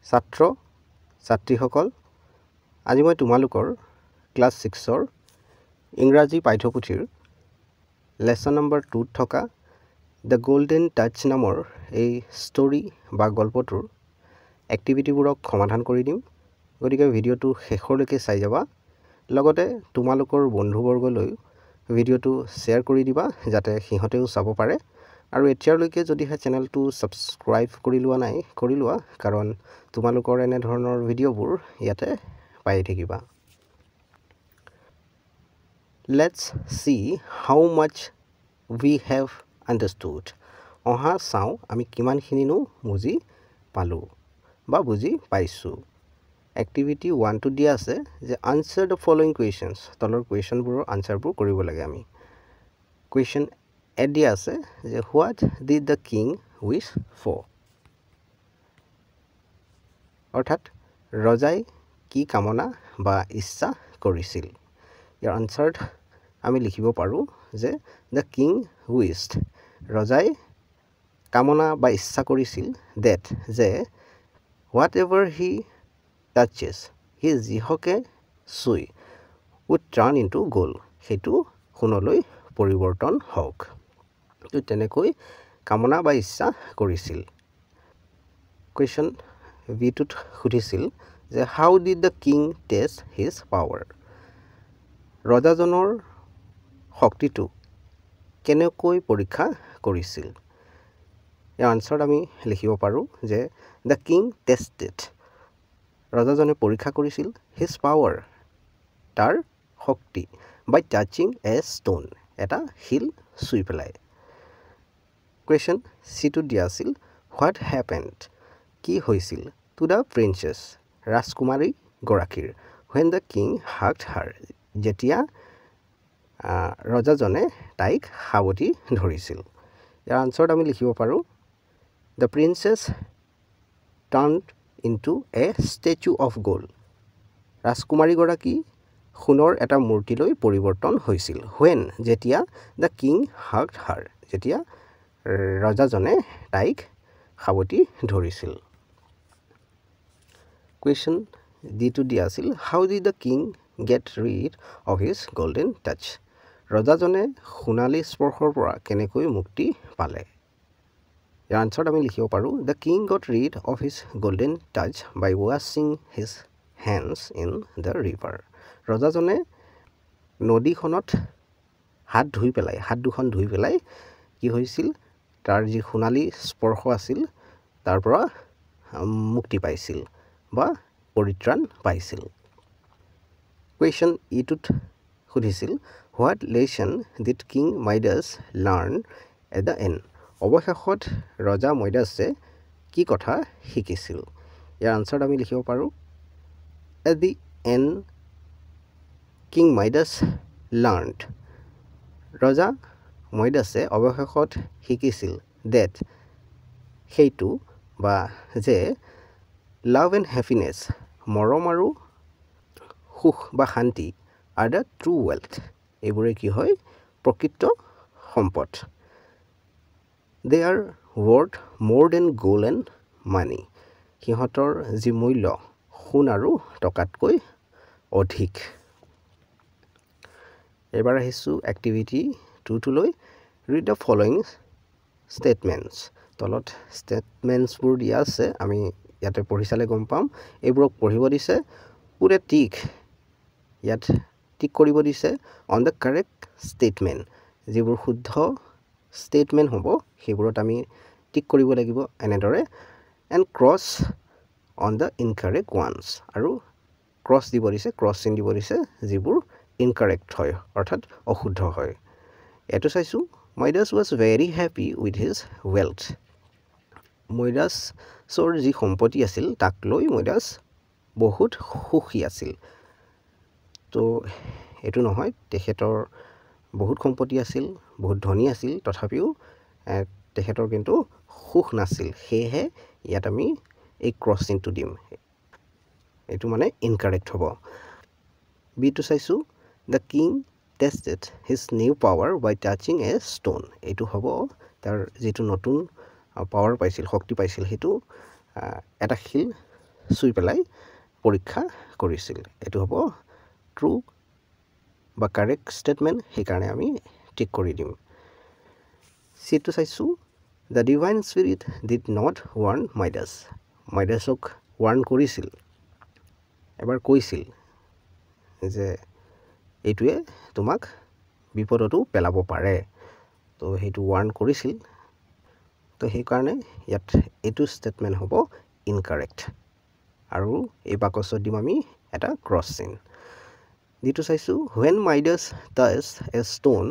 ছাত্ৰ ছাত্ৰীসকল আজি মই তোমালোকৰ ক্লাছ 6ৰ ইংৰাজী পাঠ্যপুথিৰ লেসন নম্বৰ 2ত থকা দ্য গোল্ডেন টাচ নামৰ এই ষ্টৰী বা গল্পটোৰ এক্টিভিটিবোৰক সমাধান কৰি দিম। গতিকে ভিডিঅ'টো শেষলৈকে চাই যাবা। লগতে তোমালোকৰ বন্ধুবৰ্গলৈ ভিডিঅ'টো শ্বেয়াৰ কৰি দিবা যাতে সিহঁতেও চাব পাৰে। আৰু এতিয়ালৈকে যদিহে চেনেলটো সাবস্ক্ৰাইব কৰি লোৱা নাই কৰি লোৱা, কাৰণ তোমালোকৰ এনে ধৰণৰ ভিডিঅ'বোৰ ইয়াতে পাই থাকিবা। Let's see how much we have understood. অহা চাওঁ আমি কিমানখিনিনো বুজি পালোঁ বা বুজি পাইছোঁ। এক্টিভিটি 1টো দিয়া আছে যে আনচাৰ দ্য ফলোইং কুৱেশ্যনছ। তলৰ কুৱেশ্যনবোৰৰ আনচাৰবোৰ কৰিব লাগে আমি। কুৱেশ্যন এ দিয়া আছে যে what did the king wish for. অৰ্থাৎ ৰজাই কি কামনা বা ইচ্ছা কৰিছিল। ইয়াৰ আনচাৰত আমি লিখিব পাৰোঁ যে দ্য কিং উইচড, ৰজাই কামনা বা ইচ্ছা কৰিছিল ডেট যে হোৱাট এভাৰ হি টাচেছ, সি যিহকে চুই উইড টাৰ্ণ ইনটু গ'ল্ড, সেইটো সোণলৈ পৰিৱৰ্তন হওক। তো তেনেকৈ কামনা বা ইচ্ছা কৰিছিল। কুৱেশ্যন বিটোত সুধিছিল যে how did the king test his power. ৰজাজনৰ শক্তিটো কেনেকৈ পৰীক্ষা কৰিছিল। ইয়াৰ আনচাৰত আমি লিখিব পাৰোঁ যে দ্য কিং টেষ্টেড, ৰজাজনে পৰীক্ষা কৰিছিল হিজ পাৱাৰ, তাৰ শক্তি, বাই টাচিং এ ষ্ট'ন, এটা শিল চুই পেলাই। কুৱেশ্যন চিটোত দিয়া আছিল হোৱাট হেপেণ্ড, কি হৈছিল টু দ্য প্ৰিন্সেছ, ৰাজকুমাৰীগৰাকীৰ when the king hugged her, যেতিয়া ৰজাজনে তাইক সাৱটি ধৰিছিল। ইয়াৰ আনচাৰত আমি লিখিব পাৰোঁ the princess turned into a statue of gold, ৰাজকুমাৰীগৰাকী সোণৰ এটা মূৰ্তিলৈ পৰিৱৰ্তন হৈছিল। ৱেন, যেতিয়া দ্য কিং হাগড হাৰ, যেতিয়া ৰজাজনে তাইক সাৱটি ধৰিছিল। কুৱেশ্যন ডিটো দিয়া আছিল how did the king get rid of his golden touch, ৰজাজনে সোণালী স্পৰ্শৰ পৰা কেনেকৈ মুক্তি পালে। ইয়াৰ আনচাৰত আমি লিখিব পাৰোঁ the king got rid of his golden touch by ৱাশ্বিং his hands in the river, ৰজাজনে নদীখনত হাত দুখন ধুই পেলাই কি হৈছিল, তাৰ যি সোণালী স্পৰ্শ আছিল তাৰ পৰা মুক্তি পাইছিল বা পৰিত্ৰাণ পাইছিল। কুৱেশ্যন ইটোত সুধিছিল what lesson did king Midas learn at the end, অৱশেষত ৰজা মৈডাছে কি কথা শিকিছিল। ইয়াৰ আনচাৰত আমি লিখিব পাৰোঁ এট দি এণ্ড কিং মাইডাছ লাৰ্ণড, ৰজা মৈডাছে অৱশেষত শিকিছিল ডেট, সেইটো বা যে লাভ এণ্ড হেপিনেছ, মৰম আৰু সুখ বা শান্তি আৰ দ্য ট্ৰু ৱেল্থ, এইবোৰে কি হয় প্ৰকৃত সম্পদ। They are worth more than gold and money, সিহঁতৰ যি মূল্য সোণ আৰু টকাতকৈ অধিক। এইবাৰ আহিছোঁ এক্টিভিটি 2টোলৈ। Read the following statements. তলত ষ্টেটমেণ্টছবোৰ দিয়া আছে, আমি ইয়াতে পঢ়ি চালে গম পাম। এইবোৰক পঢ়িব দিছে। পুট এ টিক, ইয়াত টিক কৰিব দিছে অন দ্য কাৰেক্ট ষ্টেটমেণ্ট, যিবোৰ শুদ্ধ ষ্টেটমেণ্ট হ'ব সেইবোৰত আমি টিক কৰিব লাগিব এনেদৰে। And cross on the incorrect ones, আৰু ক্ৰছ দিব দিছে, ক্ৰছ চিন দিব দিছে যিবোৰ ইনকাৰেক্ট হয় অৰ্থাৎ অশুদ্ধ হয়। এইটো চাইছোঁ Midas was very happy with his wealth, মৈডাছৰ যি সম্পত্তি আছিল তাক লৈ মৈডাছ বহুত সুখী আছিল। তো এইটো নহয়, তেখেতৰ বহুত সম্পত্তি আছিল, বহুত ধনী আছিল, তথাপিও তেখেতৰ কিন্তু সুখ নাছিল, সেয়েহে ইয়াত আমি এই ক্ৰছ চিনটো দিম, এইটো মানে ইনকাৰেক্ট হ'ব। বিটো চাইছোঁ the king tested his new power by touching a stone, এইটো হ'ব তাৰ যিটো নতুন পাৱাৰ পাইছিল, শক্তি পাইছিল, সেইটো এটা শিল চুই পেলাই পৰীক্ষা কৰিছিল এটো হ'ব ট্ৰু বা কাৰেক্ট স্টেটমেন্ট সেইকাৰণে আমি টিক কৰি দিম সিটো চাইছো The divine spirit did not warn Midas. Midasক warn কৰিছিল এবাৰ কৈছিল যে এইটোৱে তোমাক বিপদতো পেলাব পাৰে তো হেতু warn কৰিছিল তো সেই কাৰণে ইয়াত এটো স্টেটমেন্ট হ'ব ইনকাৰেক্ট আৰু এই বাক্যত দিম আমি এটা ক্ৰছ চিন দিটো চাইছো when Midas touched a stone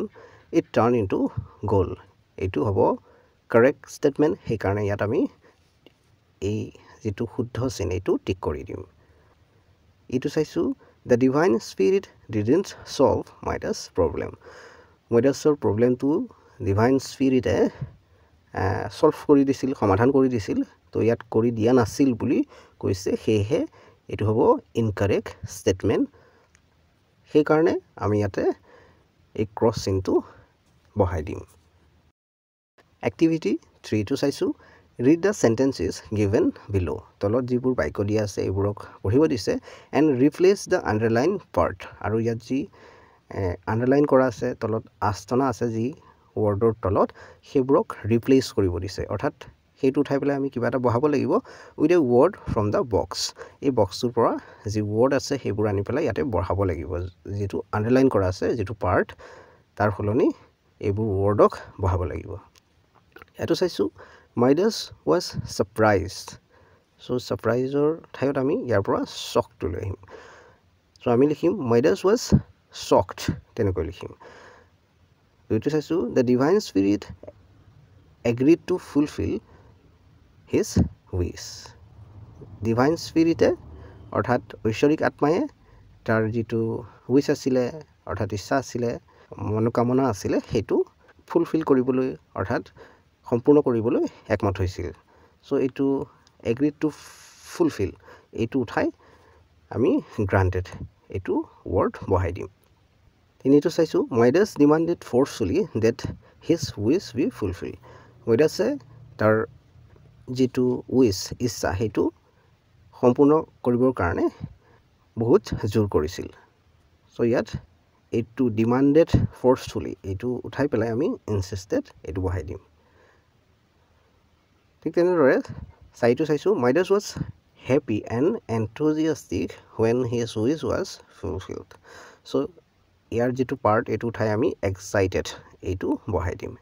it turned into gold এইটো হ'ব কারেক্ট স্টেটমেন্ট সেই কাৰণে ইয়াত আমি এই যেটো শুদ্ধ চিন এইটো টিক কৰি দিম ইটো চাইছো the divine spirit didn't solve Midas problem Midasৰ প্ৰবলেমটো divine spirit solve কৰি দিছিল সমাধান কৰি দিছিল তো ইয়াত কৰি দিয়া নাছিল বুলি কৈছে হেহে এটো হ'ব ইনকাৰেক্ট স্টেটমেন্ট সেই কাৰণে আমি ইয়াতে এই ক্ৰছ চিনটো বহাই দিম Activity 3 to চাইছো read the sentences given below তলত যিবোৰ বাক্য দিয়া আছে এইবোৰক পঢ়িব দিছে and replace the underline part আৰু ইয়াত যি আন্ডাৰলাইন কৰা আছে তলত আস্তনা আছে যি ওয়াৰ্ডৰ তলত সেইবোৰক ৰিপ্লেস কৰিব দিছে অৰ্থাৎ হেতু উঠাই পেলাই আমি কিবা এটা বহাব লাগিব with a word from the box এই বক্সটোৰ পৰা যি ওয়াৰ্ড আছে সেইবোৰ আনি পেলাই ইয়াতে বঢ়াব লাগিব যেটো আন্ডাৰলাইন কৰা আছে যেটো পাৰ্ট তাৰ ফলনি এইবোৰ ওয়াৰ্ডক বহাব লাগিব এটো চাইছো Midas was surprised so surpriseৰ ঠাইত আমি ইয়াৰ পৰা shocked লৈ আহিম so আমি লিখিম Midas was shocked তেনেকৈ লিখিম দুইটো চাইছো the divine spirit agreed to fulfill his wish divine spirit অৰ্থাৎ ঐশ্বৰিক আত্মায়ে তাৰ যেটো wish আছিল অৰ্থাৎ ইচ্ছা আছিল মনোকামনা আছিল হেতু ফুলফিল কৰিবলৈ অৰ্থাৎ সম্পূৰ্ণ কৰিবলৈ একমত হৈছিল সো এটো agreed to fulfill এটো উঠাই আমি granted এটো word বহাই দিম তিনিটো চাইছো Midas demanded forcefully that his wish be fulfilled Midas তাৰ যেটো wish ইচ্ছা হেতু সম্পূৰ্ণ কৰিবৰ কাৰণে বহুত জোৰ কৰিছিল সো ইয়াত এটো demanded forcefully এটো উঠাই পেলাই আমি insisted এটো বহাই দিম ঠিক তেনেদৰে চাইটো চাইছো Midas was happy and enthusiastic when his wish was fulfilled so ইয়াৰ যেটো পাৰ্ট এটো উঠাই আমি excited এটো বহাই দিম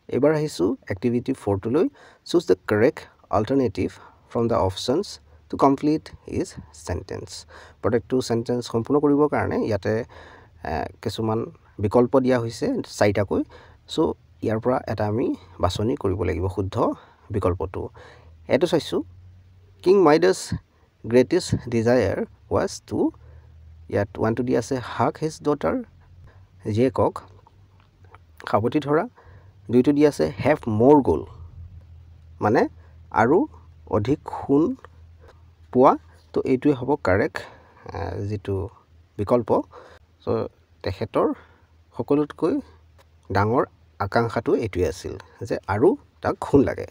এবাৰ আহিছো activity 4 to লৈ choose the correct alternative from the options to complete his sentence প্ৰত্যেকটো সেন্টেন্স সম্পূৰ্ণ কৰিবৰ কাৰণে ইয়াতে কিছুমান বিকল্প দিয়া হৈছে চাৰিটাকৈ সো ইয়াৰ পৰা এটা আমি বাছনি কৰিব লাগিব শুদ্ধ বিকল্পটো এটো চাইছো King Midas greatest desire was to ইয়াত want to দিয়া আছে hug his daughter জেকক খাবতি ধৰা দুইটো দিয়া আছে have more gold মানে আৰু অধিক খুন পোৱা তো এইটোই হ'ব কাৰেক্ট যেটো বিকল্প সো তেখেতৰ সকলোতকৈ ডাঙৰ আকাংক্ষাটো এটোই আছিল যে আৰু তাক খুন লাগে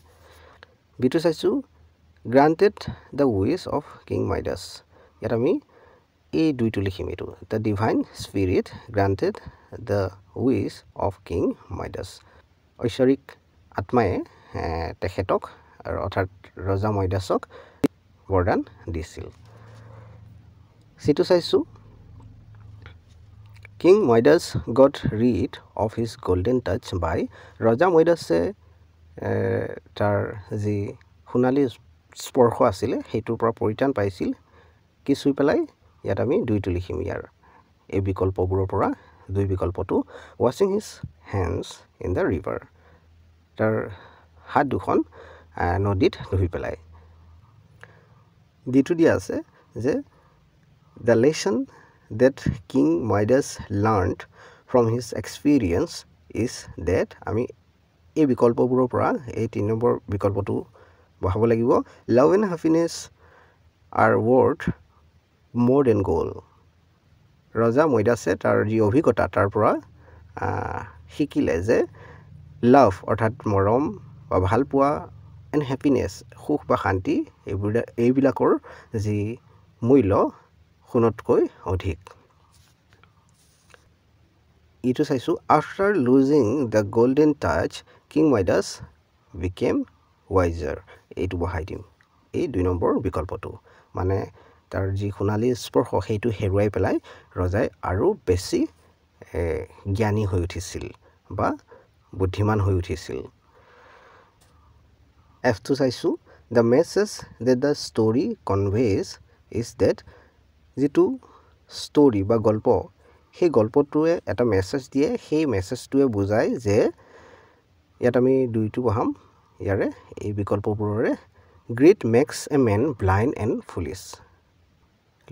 বিটো চাইছো granted the wish of King Midas ইয়াত আমি এই দুইটো লিখিম এটো the divine spirit granted the wish of King Midas ঐশ্বৰিক আত্মায়ে তেখেতক অৰ্থাৎ ৰজা মইদাসক বৰদান দিছিল সিটো চাইছো King Midas got rid of his golden touch by Raja Midas তাৰ যি সোণালী স্পৰ্শ আছিল হেতুৰ পৰা পৰিত্ৰাণ পাইছিল কি সুই পেলাই ইয়াত আমি দুইটো লিখিম ইয়াৰ এই বিকল্পবোৰৰ পৰা দুই বিকল্পটো washing his hands in the river তাৰ হাত দুখন নদীত ধুই পেলাই দিটো দিয়া আছে যে the lesson that King Midas learned from his experience is that আমি এই বিকল্পবোৰৰ পৰা এই 3 নম্বৰ বিকল্পটো বহাব লাগিব love and happiness are worth more than gold ৰজা মইদাসে তাৰ যি অভিজ্ঞতা তাৰ পৰা শিকিলে যে লাভ অৰ্থাৎ মৰম বা ভাল পোৱা এণ্ড হেপিনেছ সুখ বা শান্তি এইবিলাকৰ যি মূল্য সোণতকৈ অধিক ইটো চাইছোঁ after losing the golden touch king Midas became wiser এইটো বহাই দিম এই 2 নম্বৰ বিকল্পটো মানে তাৰ যি সোণালী স্পৰ্শ সেইটো হেৰুৱাই পেলাই ৰজাই আৰু বেছি জ্ঞানী হৈ উঠিছিল বা বুদ্ধিমান হৈ উঠিছিল F2 চাইছোঁ the message that the story conveys is that যিটো ষ্টৰি বা গল্প সেই গল্পটোৱে এটা মেছেজ দিয়ে সেই মেছেজটোৱে বুজায় যে ইয়াত আমি 2টো বহাম ইয়াৰে এই বিকল্পবোৰৰে greed makes a man blind and foolish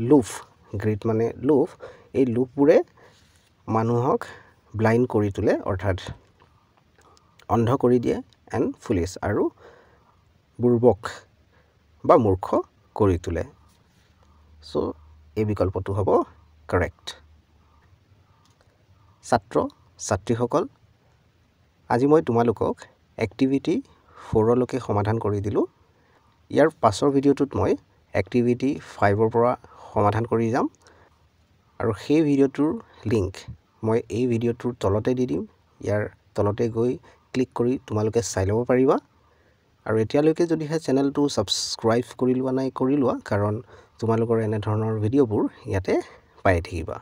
লুফ গ্ৰীড মানে লুফ এই লুফবোৰে মানুহক ব্লাইণ্ড কৰি তোলে অৰ্থাৎ অন্ধ কৰি দিয়ে এণ্ড ফুলিছ আৰু বুৰ্বক বা মূৰ্খ কৰি তোলে সো এই বিকল্পটো হ'ব কাৰেক্ট ছাত্ৰ ছাত্ৰীসকল আজি মই তোমালোকক এক্টিভিটি 4 লৈকে সমাধান কৰি দিলোঁ ইয়াৰ পাছৰ ভিডিঅ'টোত মই এক্টিভিটি 5 পৰা সমাধান কৰি যাম আৰু সেই ভিডিঅ'টোৰ লিংক মই এই ভিডিঅ'টোৰ তলতে দি দিম ইয়াৰ তলতে গৈ ক্লিক কৰি তোমালোকে চাই ল'ব পাৰিবা আৰু এতিয়ালৈকে যদিহে চেনেলটো সাবস্ক্ৰাইব কৰি লোৱা নাই কৰি লোৱা কাৰণ তোমালোকৰ এনে ধৰণৰ ভিডিঅ'বোৰ ইয়াতে পাই থাকিবা